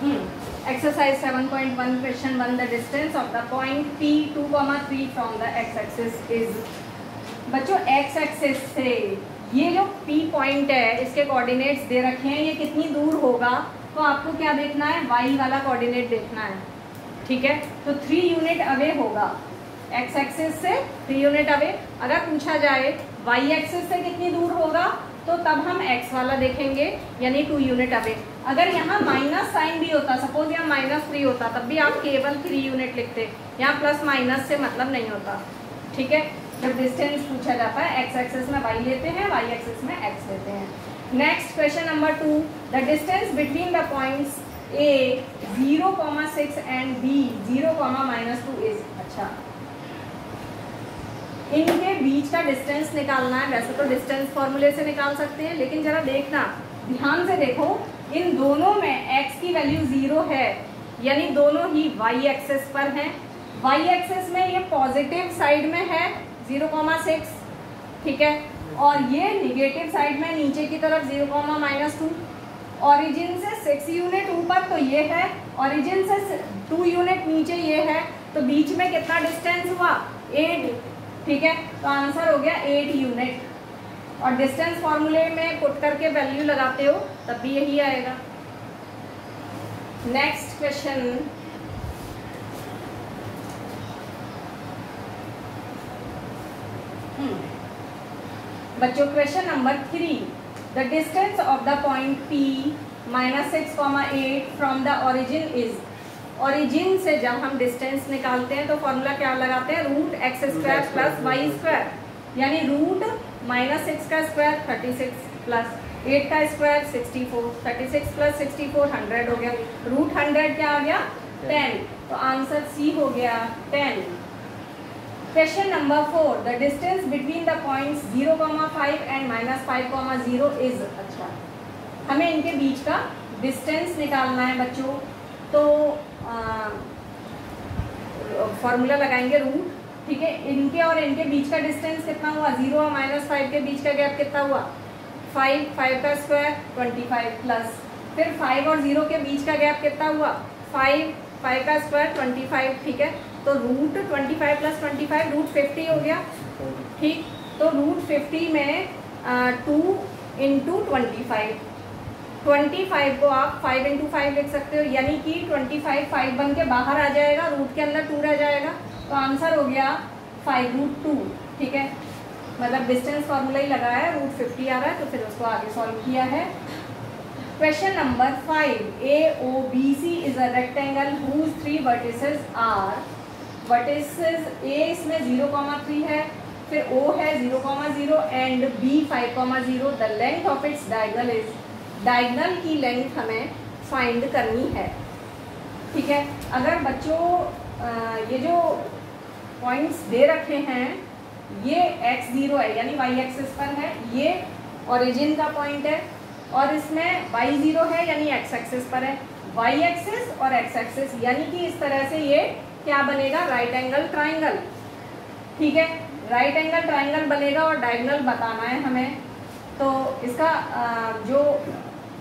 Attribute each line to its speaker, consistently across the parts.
Speaker 1: Exercise 7.1 question 1 the distance of the point P 2,3 from the x axis is. बच्चों x axis से ये जो P point है इसके कोऑर्डिनेट्स दे रखे हैं, ये कितनी दूर होगा, तो आपको क्या देखना है, y वाला कोऑर्डिनेट देखना है। ठीक है, तो 3 यूनिट अवे होगा एक्स एक्सिस से, 3 यूनिट अवे। अगर पूछा जाए y एक्सिस से कितनी दूर होगा, तो तब हम x वाला देखेंगे, यानी 2 यूनिट अवे। अगर यहाँ माइनस साइन भी होता, सपोज यहाँ -3 होता, तब भी आप केवल 3 यूनिट लिखते, यहाँ प्लस माइनस से मतलब नहीं होता। ठीक है, जब डिस्टेंस पूछा जाता है एक्स एक्सिस में y लेते हैं, y एक्सिस में x लेते हैं। Next question number 2, the distance between the points A 0,6 and B 0,-2 is. अच्छा, इनके बीच का डिस्टेंस निकालना है। वैसे तो डिस्टेंस फॉर्मूले से निकाल सकते हैं, लेकिन जरा देखना, ध्यान से देखो, इन दोनों में x की वैल्यू 0 है, यानी दोनों ही y एक्सिस पर हैं। y एक्सिस में ये पॉजिटिव साइड में है 0,6, ठीक है, और ये निगेटिव साइड में नीचे की तरफ 0,-2। ओरिजिन से 6 यूनिट ऊपर तो ये है, ओरिजिन से 2 यूनिट नीचे ये है, तो बीच में कितना डिस्टेंस हुआ, 8। ठीक है, तो आंसर हो गया 8 यूनिट। और डिस्टेंस फॉर्मूले में पुट करके वैल्यू लगाते हो तब भी यही आएगा। नेक्स्ट क्वेश्चन, बच्चों question number 3, the distance of the point P -6,8 from the origin is. Origin से जब हम डिस्टेंस निकालते हैं तो फॉर्मूला क्या लगाते हैं, √x² प्लस y², यानी √-6 का स्क्वायर 36 प्लस 8 का स्क्वायर 64, 36 प्लस 64 100 हो गया, √100 क्या आ गया, 10, तो आंसर C हो गया 10। Question number 4, the distance between the points 0,5 and -5,0 is. अच्छा, हमें इनके बीच का डिस्टेंस निकालना है बच्चों, तो फॉर्मूला लगाएंगे रूट। ठीक है, इनके और इनके बीच का डिस्टेंस कितना हुआ, 0 और -5 के बीच का गैप कितना हुआ, 5, 5 का स्क्वायर 25 प्लस, फिर 5 और 0 के बीच का गैप कितना हुआ, 5, 5 का स्क्वायर 25। ठीक है, तो √25 प्लस 25 √50 हो गया। ठीक, तो √50 में 2 × 25 को आप 5 × 5 लिख सकते हो, यानी कि 25 5 बन के बाहर आ जाएगा, रूट के अंदर 2 रह जाएगा, तो आंसर हो गया 5√2। ठीक है, मतलब डिस्टेंस फॉर्मूला ही लगाया है, √50 आ रहा है, तो फिर उसको आगे सॉल्व किया है। Question number 5, AOBC is a rectangle whose 3 vertices are. Vertices A इसमें 0,3 है, फिर O है 0,0 and B 5,0। The length of its diagonal is. Diagonal की लेंथ हमें फाइंड करनी है। ठीक है, अगर बच्चों ये जो पॉइंट्स दे रखे हैं, ये x0 है यानी y एक्सिस पर है, ये ओरिजिन का पॉइंट है, और इसमें y0 है यानी x एक्सिस पर है, y एक्सिस और x एक्सिस, यानी कि इस तरह से ये क्या बनेगा, राइट एंगल ट्राइंगल। ठीक है, राइट एंगल ट्राइंगल बनेगा और डायगोनल बताना है हमें, तो इसका जो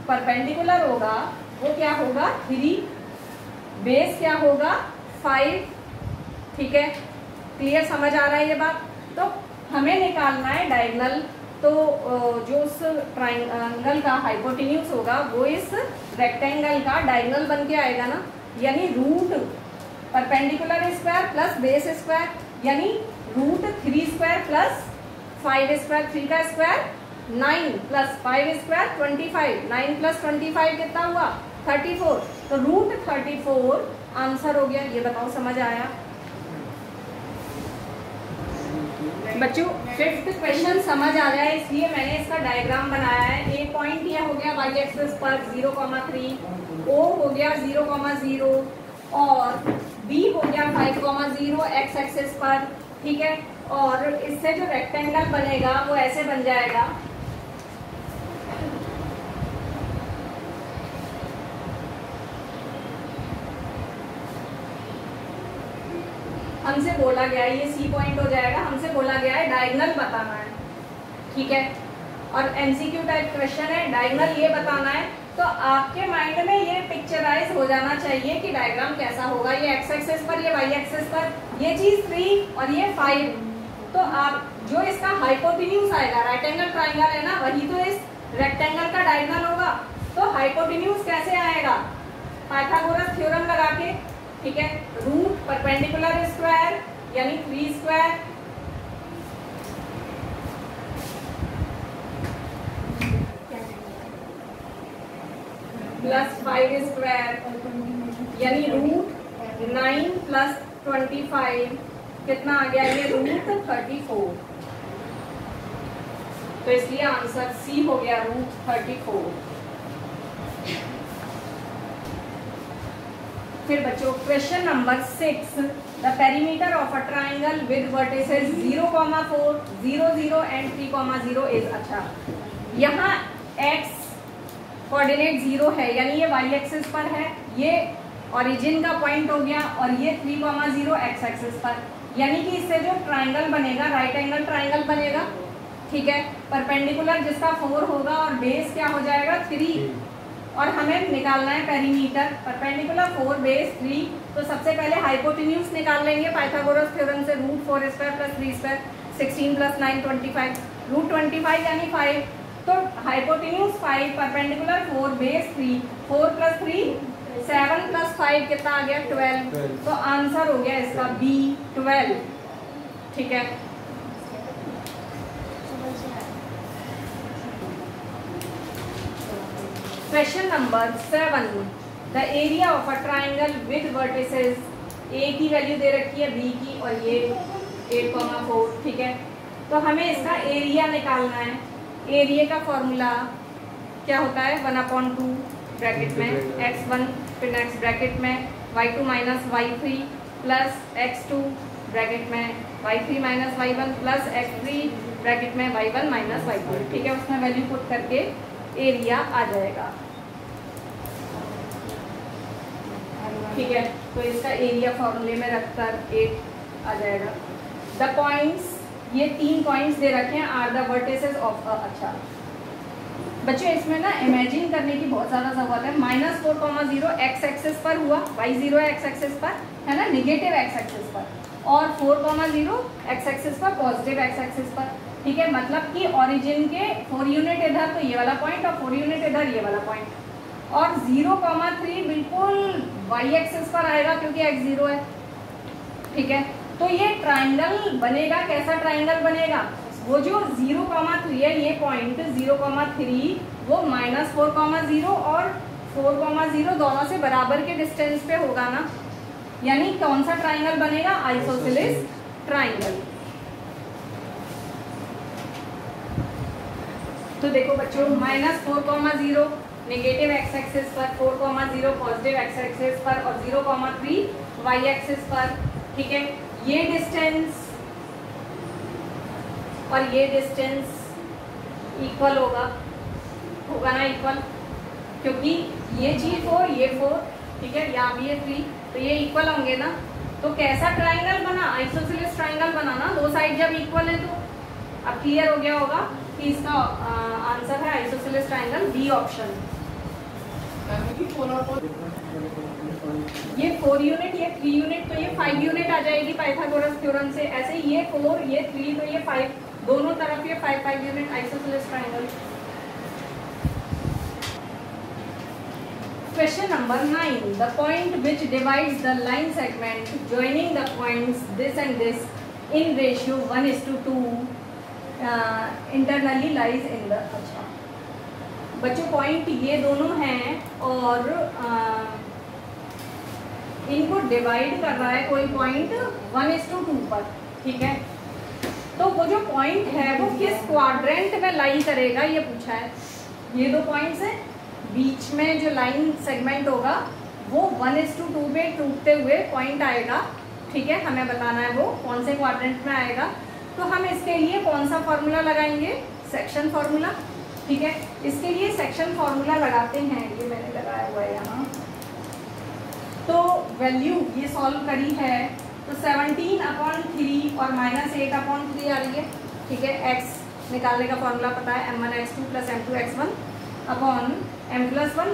Speaker 1: परपेंडिकुलर होगा वो क्या होगा, 3, बेस क्या होगा, 5। ठीक है, क्लियर, समझ आ रहा है ये बात। तो हमें निकालना है डायगोनल, तो जो उस ट्राइंगल का हाइपोटेन्यूज होगा वो इस रेक्टेंगल का डायगोनल बन के आएगा ना, यानी root perpendicular square plus base square, यानी √3² प्लस 5² 3 का स्क्वायर 9 प्लस 5 स्क्वायर 25, 9 प्लस 25 कितना हुआ, 34, तो √34 आंसर हो गया। ये बताओ समझ आया बच्चों? 5th क्वेश्चन समझ आ गया, इसलिए मैंने इसका डायग्राम बनाया है। ए पॉइंट यह हो गया y एक्सिस पर 0,3, O हो गया 0,0 और B हो गया 5,0 x एक्सिस पर। ठीक है, और इससे जो रेक्टेंगल बनेगा वो ऐसे बन जाएगा, हमसे बोला गया है, ये C पॉइंट हो जाएगा, हमसे बोला गया है डायगोनल बताना है। ठीक है, और MCQ टाइप क्वेश्चन है, डायगोनल ये बताना है, तो आपके माइंड में ये पिक्चर विजुअलाइज हो जाना चाहिए कि डायग्राम कैसा होगा। ये एक्स एक्सिस पर, ये वाई एक्सिस पर, ये चीज 3 और ये 5। तो आप जो इसका हाइपोटेन्यूज आएगा, राइट एंगल ट्राइंगल है ना, वही तो इस रेक्टेंगल का डायगोनल होगा। तो हाइपोटेन्यूज कैसे आएगा? पाइथागोरस थ्योरम लगा के, ठीक है। रूट परपेंडिकुलर स्क्वायर यानी 3 स्क्वायर प्लस 5 स्क्वायर यानी रूट 9 प्लस 25 कितना आ गया? ये रूट 34। तो इसलिए आंसर सी हो गया, रूट 34। फिर बच्चों question number 6, the perimeter of a triangle with vertices 0,4, 0, 0 and 3,0 is. अच्छा, यहाँ x कोऑर्डिनेट 0 है यानी ये y एक्सिस पर है, ये ओरिजिन का पॉइंट हो गया, और ये 3,0 x एक्सिस पर, यानी कि इससे जो ट्राइंगल बनेगा राइट एंगल ट्राइंगल बनेगा, ठीक है। परपेंडिकुलर जिसका 4 होगा और बेस क्या हो जाएगा? 3, और हमें निकालना है पेरीमीटर। परपेंडिकुलर 4 बेस 3, तो सबसे पहले हाइपोटेन्यूज निकाल लेंगे पाइथागोरस थ्योरम से। Root 4 square plus 3 square 16 plus 9 25, root 25 यानी 5। तो hypotenuse 5, perpendicular 4 base 3, 4 plus 3 7 plus 5 कितना आ गया? 12। तो आंसर हो गया इसका बी 12, ठीक है। Question number 7, the area of a triangle with vertices, A की वैल्यू दे रखी है, बी की, और ये 8,4, ठीक है। तो हमें इसका एरिया निकालना है। एरिया का फॉर्मूला क्या होता है? 1/2 ब्रैकेट में x1 फिर नेक्स्ट ब्रैकेट में y2 minus y3 plus x2 bracket में y3 minus y1 plus x3 bracket में y1 माइनस y2, ठीक है। उसमें वैल्यू पुट करके एरिया आ जाएगा, ठीक है। तो इसका एरिया फॉर्मूले में रखकर 8 आ जाएगा। द पॉइंट्स, ये 3 पॉइंट्स दे रखे हैं, are the vertices of a. अच्छा बच्चों, इसमें ना इमेजिन करने की बहुत ज़्यादा जरूरत है। -4,0 एक्स एक्सिस पर हुआ, y0 है एक्स एक्सिस पर, है ना, निगेटिव एक्स एक्सिस पर, और 4,0 एक्स एक्सिस पर, पॉजिटिव एक्स एक्सिस पर, ठीक है। मतलब कि ओरिजिन के 4 यूनिट इधर तो ये वाला पॉइंट, और 4 यूनिट इधर ये वाला पॉइंट, और 0,3 बिल्कुल y एक्सिस पर आएगा क्योंकि x 0 है, ठीक है। तो ये ट्राइंगल बनेगा, कैसा ट्राइंगल बनेगा? वो जो 0,3 है, ये पॉइंट 0,3 वो -4,0 और 4,0 दोनों से बराबर के डिस्टेंस पे होगा ना, यानी कौन सा ट्राइंगल बनेगा? Isosceles triangle. तो देखो बच्चों, -4,0 नेगेटिव एक्स एक्सिस पर, 4,0 पॉजिटिव एक्स एक्सिस पर, और 0,3 वाई एक्सिस पर, ठीक है। ये डिस्टेंस और ये डिस्टेंस इक्वल होगा ना, इक्वल, क्योंकि ये चीज 4 ये 4, ठीक है, यहाँ भी ये 3, तो ये इक्वल होंगे ना। तो कैसा ट्राइंगल बना? आइसोसेलेस ट्राइंगल बना ना, दो साइड जब इक्वल है। तो अब क्लियर हो गया होगा कि इसका आंसर है आइसोसेलेस ट्राइंगल, बी ऑप्शन। ये 4 यूनिट, ये 3 यूनिट, तो ये 5 यूनिट आ जाएगी पाइथागोरस थ्योरम से। ऐसे ये 4 ये 3 तो ये 5, दोनों तरफ ये 5 unit isosceles triangle. Question number 9. The point which divides the line segment joining the points this and this in ratio 1:2 internally lies in the। अच्छा बच्चों, पॉइंट ये दोनों हैं और इनको डिवाइड कर रहा है कोई पॉइंट 1:2 पर, ठीक है। तो वो जो पॉइंट है वो किस क्वाड्रेंट में लाई करेगा ये पूछा है। ये दो पॉइंट्स हैं, बीच में जो लाइन सेगमेंट होगा वो 1:2 पे टूटते हुए पॉइंट आएगा, ठीक है। हमें बताना है वो कौन से क्वाड्रेंट में आएगा। तो हम इसके लिए कौन सा फॉर्मूला लगाएंगे? सेक्शन फॉर्मूला, ठीक है। इसके लिए सेक्शन फॉर्मूला लगाते हैं, ये मैंने लगाया हुआ है यहाँ। तो वैल्यू ये सॉल्व करी है, तो 17/3 और -8/3 आ रही है, ठीक है। x निकालने का फॉर्मूला पता है, m1x2 + m2x1 अपॉन m+1,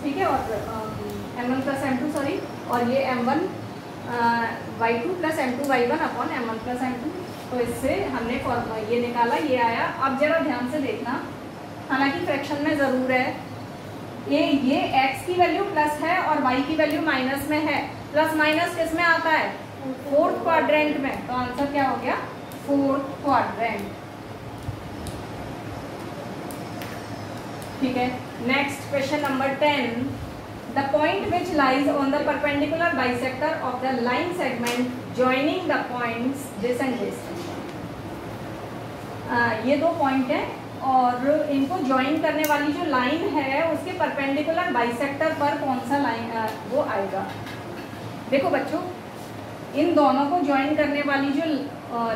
Speaker 1: ठीक है, और m1 प्लस m2 सॉरी, और ये m1 y2 plus m2 y1 upon m1 plus m2। तो इससे हमने फॉर्मूला ये निकाला, ये आया। अब जरा ध्यान से देखना, हालांकि फ्रैक्शन में ज़रूर है, ये x की वैल्यू प्लस है और y की वैल्यू माइनस में है। प्लस माइनस किस में आता है? फोर्थ क्वाड्रेंट में। तो आंसर क्या हो गया? Fourth quadrant. ठीक है, next question number 10। The point which lies on the perpendicular bisector of the line segment joining the points this and this. ये दो पॉइंट है और इनको ज्वाइन करने वाली जो लाइन है उसके परपेंडिकुलर बाइसेक्टर पर कौन सा लाइन वो आएगा। देखो बच्चों, इन दोनों को ज्वाइन करने वाली जो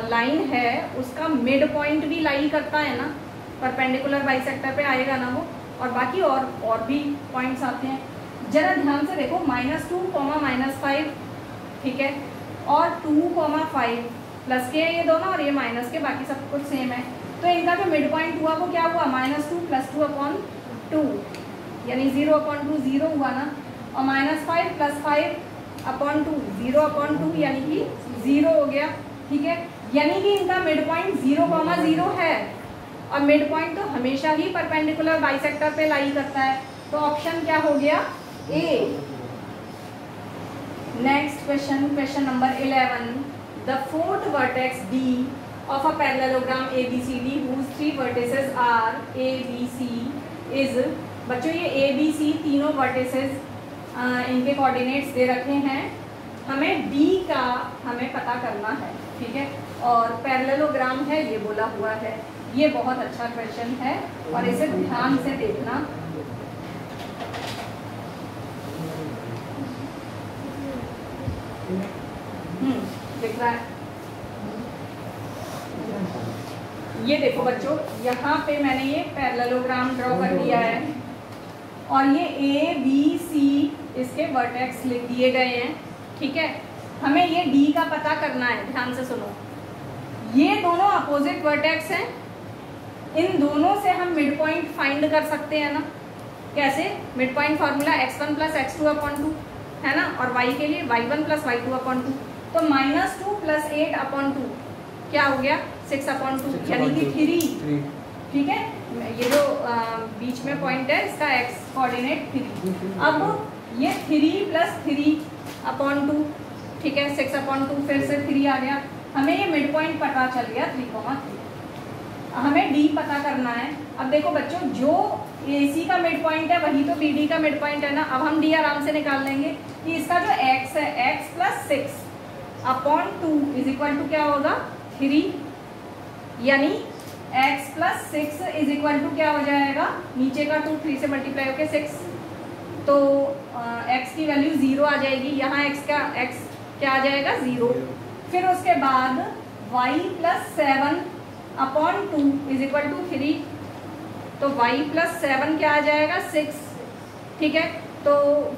Speaker 1: लाइन है उसका मिड पॉइंट भी लाई करता है ना, परपेंडिकुलर बाइसेक्टर पे आएगा ना वो, और बाकी और भी पॉइंट्स आते हैं। जरा ध्यान से देखो, -2, -5, ठीक है, और 2, 5 प्लस के ये दोनों और ये माइनस के, बाकी सब कुछ सेम है। तो इनका जो मिड पॉइंट हुआ वो क्या हुआ? -2 + 2/2, यानी 0/2 0 हुआ ना, और -5 + 5/2 0/2 यानी कि 0 हो गया। ठीक है, यानी कि इनका मिड पॉइंट 0,0 है, और मिड पॉइंट तो हमेशा ही परपेंडिकुलर बाइसेक्टर पे लाई करता है। तो ऑप्शन क्या हो गया? A. Next question, question number 11। The fourth vertex D of a parallelogram ABCD whose 3 vertices are A, B, C is, बच्चों ये A, B, C तीनों vertices इनके कोऑर्डिनेट्स दे रखे हैं, हमें D का हमें पता करना है। ठीक है, और पैरेललोग्राम है ये बोला हुआ है। ये बहुत अच्छा क्वेश्चन है और इसे ध्यान से देखना। दिख रहा है? ये देखो बच्चों, यहाँ पे मैंने ये पैरेललोग्राम ड्रॉ कर दिया है और ये ए बी सी इसके वर्टेक्स लिख दिए गए हैं। ठीक है, हमें ये डी का पता करना है। ध्यान से सुनो, ये दोनों अपोजिट वर्टेक्स हैं, इन दोनों से हम मिड पॉइंट फाइंड कर सकते हैं ना। कैसे? Mid point formula x1 + x2/2 है ना, और y के लिए y1 + y2/2। तो -2 + 8/2 क्या हो गया? 6/2, यानी कि 3। ठीक है, ये जो बीच में पॉइंट है इसका x कोऑर्डिनेट 3। अब ये 3 + 3/2, ठीक है, 6/2, फिर से 3 आ गया। हमें ये मिड पॉइंट पता चल गया 3,3। हमें d पता करना है। अब देखो बच्चों, जो AC का मिड पॉइंट है वही तो BD का मिड पॉइंट है ना। अब हम d आराम से निकाल लेंगे कि इसका जो x है, x + 6/2 = क्या होगा? 3, यानी x + 6 = क्या हो जाएगा? नीचे का 2 3 से मल्टीप्लाई होकर 6, तो x की वैल्यू 0 आ जाएगी। यहाँ x क्या आ जाएगा? 0। फिर उसके बाद y + 7/2 = 3, तो y + 7 क्या आ जाएगा? 6। ठीक है, तो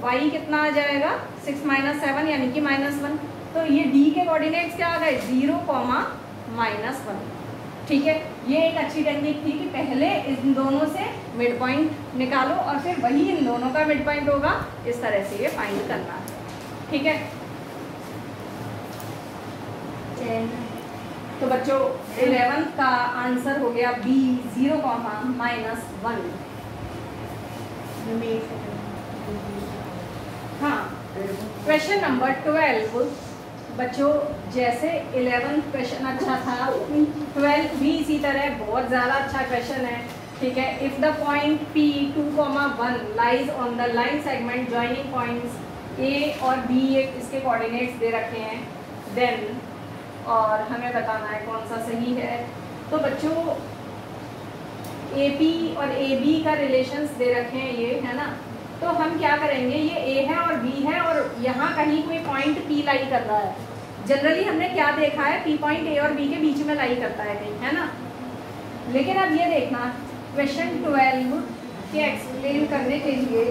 Speaker 1: y कितना आ जाएगा? 6 - 7 यानी कि -1। तो ये d के कोऑर्डिनेट्स क्या आ गए? 0, -1। ठीक है, ये एक अच्छी टेक्निक थी कि पहले इन दोनों से मिड पॉइंट निकालो और फिर वही इन दोनों का मिड पॉइंट होगा। इस तरह से ये फाइंड करना है। ठीक है, तो बच्चों 11 का आंसर हो गया B, 0, -1। हाँ, क्वेश्चन नंबर 12। बच्चों जैसे 11 क्वेश्चन अच्छा था, 12 भी इसी तरह बहुत ज़्यादा अच्छा क्वेश्चन है। ठीक है, if the point P 2,1 lies on the line segment joining points A और B, इसके कोऑर्डिनेट्स दे रखे हैं, देन, और हमें बताना है कौन सा सही है। तो बच्चों AP और AB का रिलेशंस दे रखे हैं ये, है ना। तो हम क्या करेंगे, ये A है और B है और यहाँ कहीं कोई पॉइंट P लाई कर रहा है। जनरली हमने क्या देखा है, P पॉइंट A और B के बीच में लाई करता है कहीं, है ना। लेकिन अब ये देखना, क्वेश्चन 12 के एक्सप्लेन करने के लिए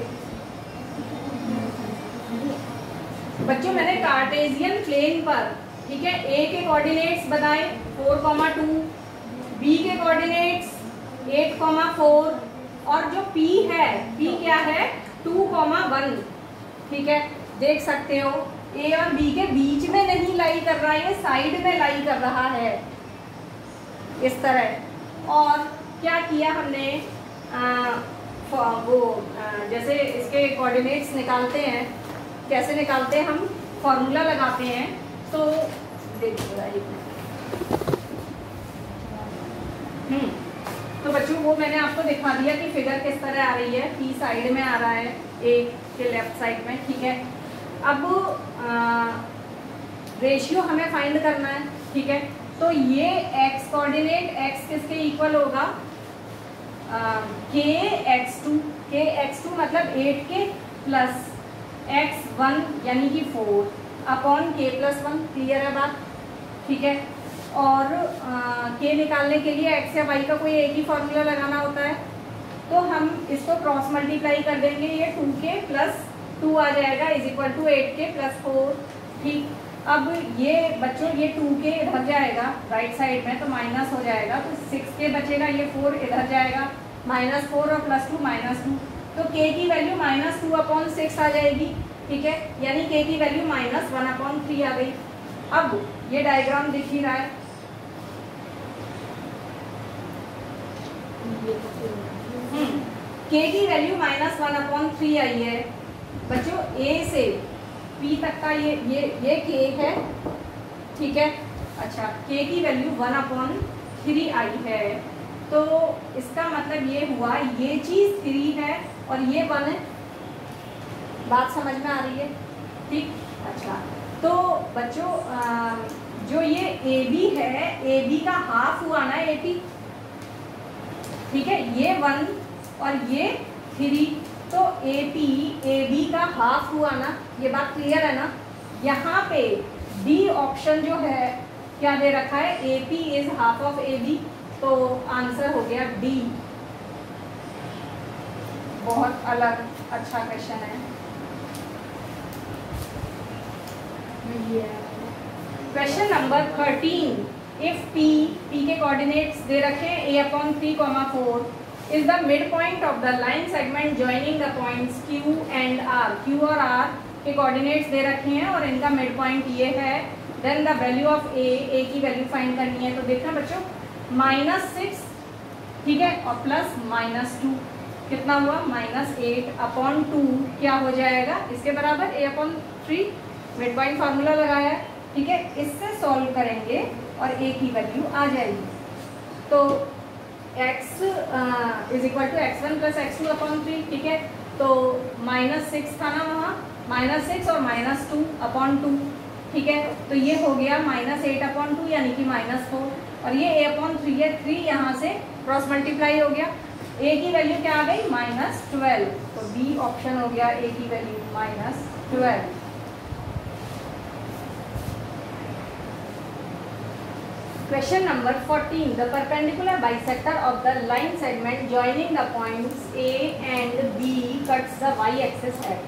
Speaker 1: बच्चों मैंने कार्टेशियन प्लेन पर, ठीक है, A के कोऑर्डिनेट्स बताए 4,2, B के कोऑर्डिनेट्स 8,4, और जो P है, P क्या है? 2,1। ठीक है, देख सकते हो ए और बी के बीच में नहीं लाई कर रहा है, ये साइड में लाई कर रहा है इस तरह। और क्या किया हमने, जैसे इसके कोऑर्डिनेट्स निकालते हैं, कैसे निकालते हैं हम, फॉर्मूला लगाते हैं। तो देखिए तो बच्चों वो मैंने आपको दिखा दिया कि फिगर किस तरह आ रही है, पी साइड में आ रहा है ए के लेफ्ट साइड में, ठीक है। अब रेशियो हमें फाइंड करना है, ठीक है। तो ये एक्स कोऑर्डिनेट एक्स किसके इक्वल होगा, के एक्स टू मतलब 8 के प्लस x1 यानी कि 4 अपॉन के प्लस 1, क्लियर है बात, ठीक है। और के निकालने के लिए x या y का कोई एक ही फॉर्मूला लगाना होता है, तो हम इसको क्रॉस मल्टीप्लाई कर देंगे, ये 2k प्लस 2 आ जाएगा is equal to 8k plus 4, ठीक। अब ये बच्चों ये 2k इधर जाएगा राइट साइड में तो माइनस हो जाएगा, तो 6k बचेगा, ये 4 इधर जाएगा, -4 और +2 -2, तो k की वैल्यू -2/6 आ जाएगी, ठीक है, यानी k की वैल्यू -1/3 आ गई। अब ये डायग्राम दिख ही रहा है, k की वैल्यू -1/3 आई है बच्चों, a से p तक का ये k है, ठीक है। अच्छा, k की वैल्यू 1/3 आई है, तो इसका मतलब ये हुआ ये चीज़ 3 है और ये 1 है, बात समझ में आ रही है, ठीक। अच्छा, तो बच्चों जो ये AB है, AB का हाफ हुआ ना AP, ठीक है, ये 1 और ये 3, तो AB का हाफ हुआ ना, ये बात क्लियर है ना। यहाँ पे D ऑप्शन जो है क्या दे रखा है, AP is half of AB, तो आंसर हो गया D। बहुत अलग अच्छा क्वेश्चन है। क्वेश्चन नंबर 13, इफ P के कोऑर्डिनेट्स दे रखे हैं a/3, 4 is the midpoint of the line segment joining the points Q and R। Q और R के कोऑर्डिनेट्स दे रखे हैं और इनका मिड पॉइंट ये है, then the value of A की वैल्यू फाइंड करनी है। तो देखना बच्चों, -6, ठीक है, और प्लस -2 कितना हुआ, -8/2 क्या हो जाएगा इसके बराबर, a/3, मिड पॉइंट फार्मूला लगाया है, ठीक है। इससे सॉल्व करेंगे और A की वैल्यू आ जाएगी, तो x is equal to x1 plus x2/3, ठीक है। तो -6 था ना वहाँ, -6 और -2/2, ठीक है, तो ये हो गया -8/2 यानी कि -4, और ये a/3 है, 3 यहाँ से क्रॉस मल्टीप्लाई हो गया, a की वैल्यू क्या आ गई, -12, तो B ऑप्शन हो गया A की value -12। Question number 14, the perpendicular bisector of the line segment joining the points A and B cuts the y-axis at।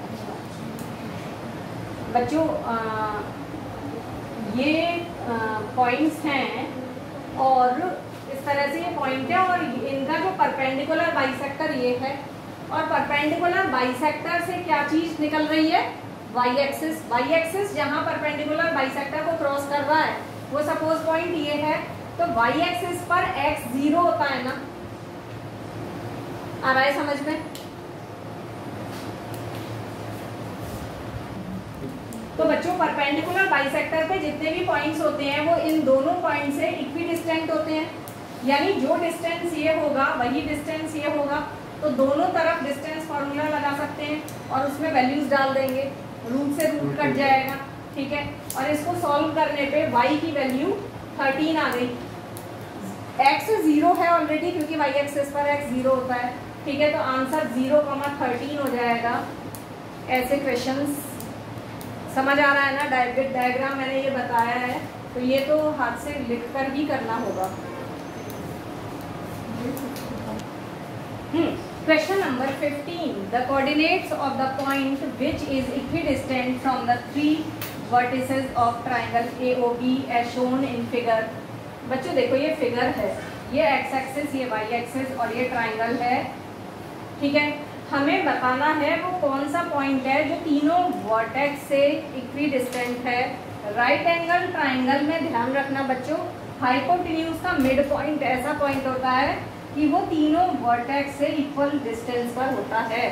Speaker 1: बच्चों ये पॉइंट्स हैं और इस तरह से ये पॉइंट है और इनका जो परपेंडिकुलर बाइसेक्टर ये है, और परपेंडिकुलर बाइसेक्टर से क्या चीज निकल रही है, y-axis। y-axis जहाँ परपेंडिकुलर बाइसेक्टर को क्रॉस कर रहा है वो सपोज पॉइंट ये है, तो y-axis पर x 0 होता है ना, आ रहा है समझ में। तो बच्चों परपेंडिकुलर बाइसेक्टर पे जितने भी पॉइंट्स होते हैं वो इन दोनों पॉइंट से इक्वी डिस्टेंट होते हैं, यानी जो डिस्टेंस ये होगा वही डिस्टेंस ये होगा, तो दोनों तरफ डिस्टेंस फॉर्मूला लगा सकते हैं और उसमें वैल्यूज डाल देंगे, रूट से रूट कट जाएगा, ठीक है। और इसको सॉल्व करने पे y की वैल्यू 13 आ गई, x 0 है ऑलरेडी क्योंकि y एक्सिस पर x 0 होता है, ठीक है, तो आंसर 0,13 हो जाएगा। ऐसे क्वेश्चंस समझ आ रहा है ना, डायग्राम मैंने ये बताया है, तो ये तो हाथ से लिख कर ही करना होगा। Question number 15, the coordinates of the point which is equidistant from the 3 vertices of triangle AOB as shown in figure। बच्चों देखो ये फिगर है, ये x एक्सिस, ये y एक्सिस और ये ट्राइंगल है, ठीक है। हमें बताना है वो कौन सा पॉइंट है जो तीनों वर्टेक्स से इक्वी डिस्टेंट है। राइट एंगल ट्राइंगल में ध्यान रखना बच्चों, हाइपोटेन्यूज का मिड पॉइंट ऐसा पॉइंट होता है कि वो तीनों वर्टेक्स से इक्वल डिस्टेंस पर होता है।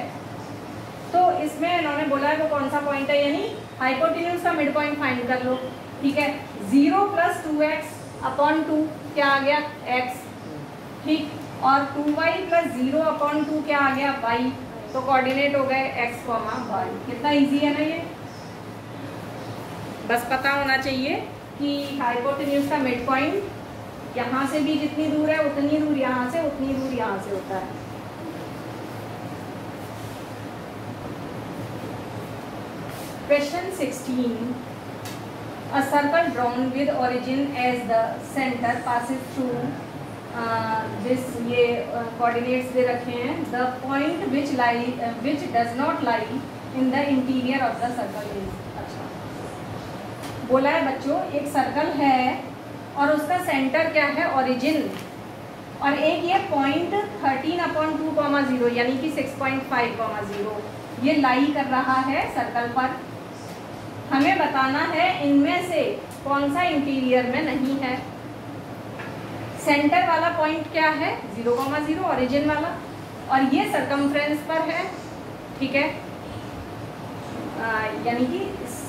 Speaker 1: तो इसमें इन्होंने बोला है वो कौन सा पॉइंट है, यानी हाइपोटेन्यूज का मिड पॉइंट फाइंड कर लो। ठीक है, 0 + 2x/2 क्या आ गया x, ठीक, और 2y + 0/2 क्या आ गया y। तो कोऑर्डिनेट हो गए x, y। कितना इजी है ना ये, बस पता होना चाहिए कि हाइपोटेन्यूज का मिड पॉइंट यहाँ से भी जितनी दूर है उतनी दूर यहाँ से, उतनी दूर यहाँ से होता है। Question 16. A circle drawn with origin as the center passes through this, ये coordinates दे रखे हैं। The point which does not lie in the interior of the circle is। अच्छा, बोला है बच्चों एक सर्कल है और उसका सेंटर क्या है, ओरिजिन, और एक ये पॉइंट 13/2, यानी कि 6.5, ये लाई कर रहा है सर्कल पर। हमें बताना है इनमें से कौन सा इंटीरियर में नहीं है। सेंटर वाला पॉइंट क्या है, 0,0 ओरिजिन वाला, और ये सरकमफ्रेंस पर है। ठीक है, यानी कि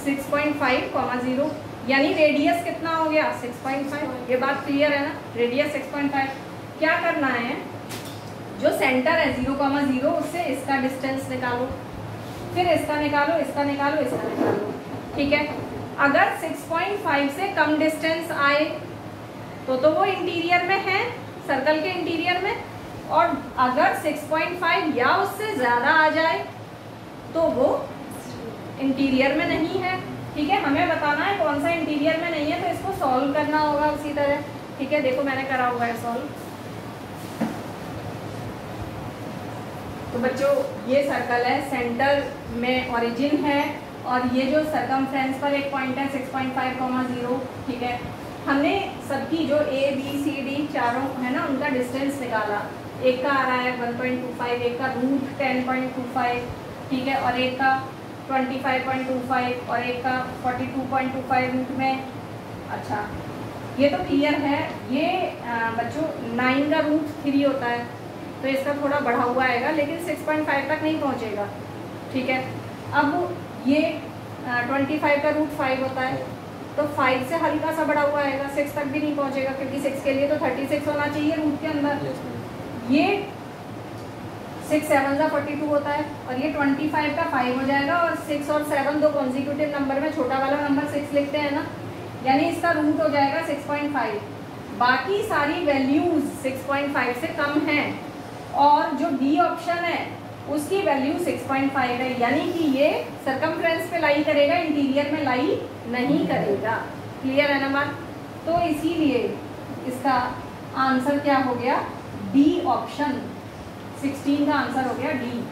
Speaker 1: 6.5,0, यानी रेडियस कितना हो गया 6.5। ये बात क्लियर है ना, रेडियस 6.5। क्या करना है, जो सेंटर है 0,0 उससे इसका डिस्टेंस निकालो, फिर इसका निकालो, इसका निकालो, इसका निकालो। ठीक है, अगर 6.5 से कम डिस्टेंस आए तो वो इंटीरियर में है, सर्कल के इंटीरियर में, और अगर 6.5 या उससे ज़्यादा आ जाए तो वो इंटीरियर में नहीं है। ठीक है, हमें बताना है कौन सा इंटीरियर में नहीं है, तो इसको सॉल्व करना होगा उसी तरह। ठीक है, देखो मैंने करा हुआ है सॉल्व। तो बच्चों ये सर्कल है, सेंटर में ओरिजिन है, और ये जो सरकमफ्रेंस पर एक पॉइंट है 6.5,0। ठीक है, हमने सबकी जो A B C D चारों है ना उनका डिस्टेंस निकाला। एक का आ रहा है 1.25, एक का √10.25, ठीक है, और एक का 25.25, और एक का 42.25 रूट में। अच्छा, ये तो क्लियर है। ये बच्चों 9 का √3 होता है, तो इसका थोड़ा बढ़ा हुआ आएगा, लेकिन 6.5 तक नहीं पहुंचेगा। ठीक है, अब ये 25 का √5 होता है, तो 5 से हल्का सा बढ़ा हुआ आएगा, 6 तक भी नहीं पहुंचेगा, क्योंकि 6 के लिए तो 36 होना चाहिए रूट के अंदर। ये 6 7 का 42 होता है, और ये 25 का 5 हो जाएगा, और 6 और 7 दो कॉन्जिक्यूटिव नंबर में छोटा वाला नंबर 6 लिखते हैं ना, यानी इसका रूट हो जाएगा 6.5। बाकी सारी वैल्यूज 6.5 से कम हैं, और जो डी ऑप्शन है उसकी वैल्यू 6.5 है, यानी कि ये सरकमफ्रेंस पे लाई करेगा, इंटीरियर में लाई नहीं करेगा। क्लियर है ना बात? तो इसीलिए इसका आंसर क्या हो गया, डी ऑप्शन। 16 का आंसर हो गया D.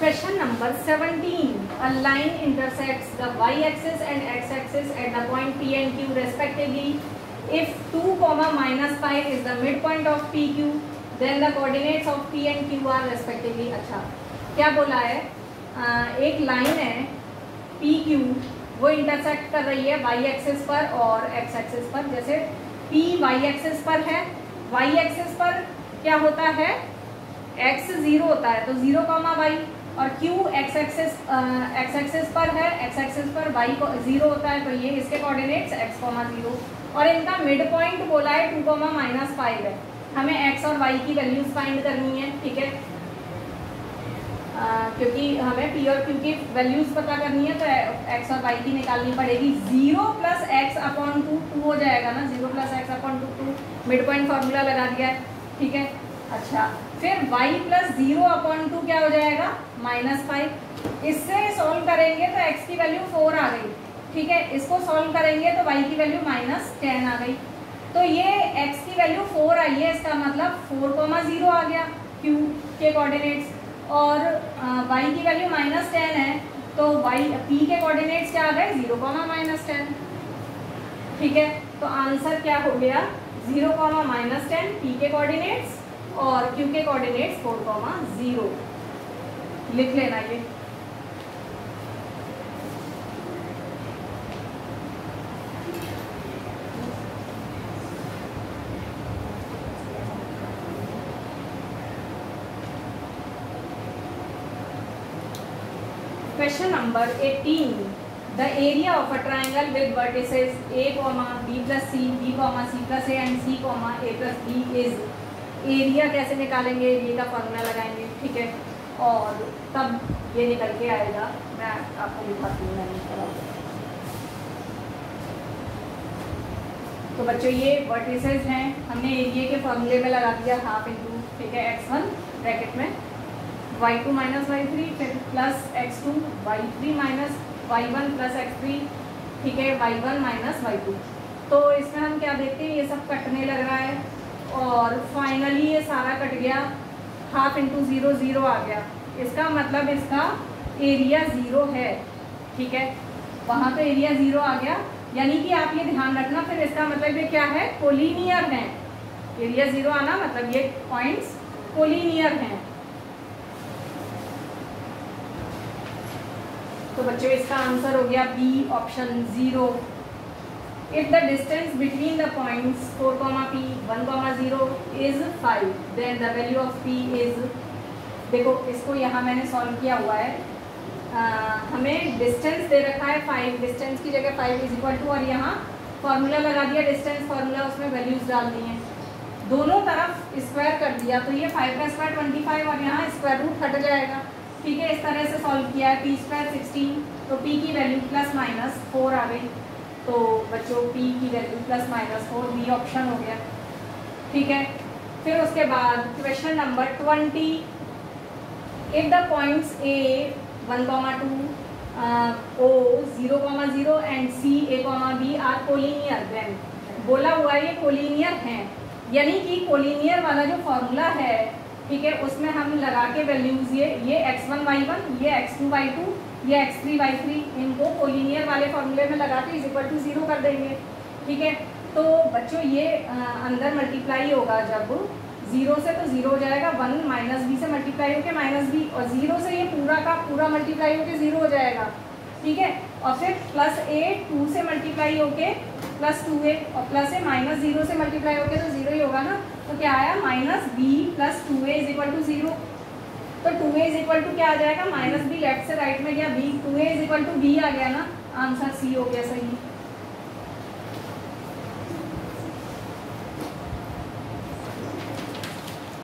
Speaker 1: Question number 17. A line intersects the y-axis and x-axis at the point P and Q respectively. If 2, -5 is the midpoint of PQ, then the coordinates of P and Q are respectively. अच्छा, क्या बोला है, एक line है PQ, वो intersect कर रही है y-एक्सिस पर और x-एक्सिस पर। जैसे P y-एक्सिस पर है, y-एक्सिस पर क्या होता है, x 0 होता है, तो 0, y, और Q x-एक्सिस पर है, x-एक्सिस पर y 0 होता है, तो ये इसके कोऑर्डिनेट्स x, 0, और इनका मिड पॉइंट बोला है 2, -5 है। हमें x और y की वैल्यूज फाइंड करनी है। ठीक है, क्योंकि हमें p और q की वैल्यूज पता करनी है, तो x और y की निकालनी पड़ेगी। 0 + x/2 2 हो जाएगा ना, 0 + x/2 2, मिड पॉइंट फॉर्मूला लगा दिया है। ठीक है, अच्छा, फिर y + 0/2 क्या हो जाएगा, -5। इससे सॉल्व करेंगे तो x की वैल्यू 4 आ गई। ठीक है, इसको सॉल्व करेंगे तो y की वैल्यू -10 आ गई। तो ये x की वैल्यू 4 आई है, इसका मतलब 4, 0 आ गया q के कोऑर्डिनेट्स, और y की वैल्यू -10 है, तो p के कोऑर्डिनेट्स क्या आ गए, 0, -10। ठीक है, तो आंसर क्या हो गया 0, -10 p के कोऑर्डिनेट्स और q के कोऑर्डिनेट्स 4, 0 लिख लेना ये। Question number 18. The area of a triangle with vertices a, b plus c, b, c plus a and c, a plus b is area कैसे निकालेंगे, एरिया का फॉर्मूला लगाएंगे, ठीक है, और तब ये निकल के आएगा। मैं आपको दिखाती हूँ मैंने करा। तो बच्चों ये वर्टिसेस हैं, हमने एरिया के फॉर्मूले में लगा दिया हाफ इंटू, ठीक है, x1 ब्रैकेट में y2 माइनस y3 फिर plus x2 y3 minus y1 plus x3, ठीक है, y1 माइनस y2। तो इसमें हम क्या देखते हैं, ये सब कटने लग रहा है और फाइनली ये सारा कट गया, हाफ इंटू 0, 0 आ गया। इसका मतलब इसका एरिया 0 है, ठीक है, वहाँ पे एरिया 0 आ गया। यानी कि आप ये ध्यान रखना, फिर इसका मतलब ये क्या है, कोलिनियर है। एरिया 0 आना मतलब ये पॉइंट्स कोलिनियर हैं। तो बच्चों इसका आंसर हो गया B option 0। If the distance between the points 4, p 1, 0 is 5 then the value of p is, देखो इसको यहाँ मैंने सॉल्व किया हुआ है। हमें डिस्टेंस दे रखा है 5, डिस्टेंस की जगह 5 इज इक्वल टू, और यहाँ फॉर्मूला लगा दिया डिस्टेंस फॉर्मूला, उसमें वैल्यूज डाल दी हैं, दोनों तरफ स्क्वायर कर दिया। तो ये 5 का स्क्वायर 25 और यहाँ स्क्वायर रूट हट जाएगा, ठीक है। इस तरह से सॉल्व किया है। p स्क्वायर 16, तो p की वैल्यू प्लस माइनस 4 आ गई। तो बच्चों p की value plus minus 4 B option हो गया, ठीक है। फिर उसके बाद question number 20। If the points a 1, 2 o 0, 0 and c a, b are collinear, then बोला हुआ है ये कोलिनियर हैं, यानी कि कोलिनियर वाला जो फॉर्मूला है, ठीक है, उसमें हम लगा के वैल्यूज ये x1 y1, ये x2 y2, ये x3 y3, इनको कोलिनियर वाले फॉर्मूले में लगा के इज इक्वल टू 0 कर देंगे, ठीक है। तो बच्चों ये अंदर मल्टीप्लाई होगा जब 0 से, तो 0 हो जाएगा, 1 माइनस बी से मल्टीप्लाई होके माइनस बी, और 0 से ये पूरा का पूरा मल्टीप्लाई होके 0 हो जाएगा, ठीक है। और फिर प्लस a 2 से मल्टीप्लाई होके प्लस 2a, और प्लस a माइनस 0 से मल्टीप्लाई होके तो 0 ही होगा ना। तो क्या आया, minus b plus 2a is equal to 0। तो 2a इज इक्वल टू क्या आ जाएगा, माइनस बी लेफ्ट से राइट में गया, b 2a is equal to b आ गया ना, आंसर सी हो गया सही।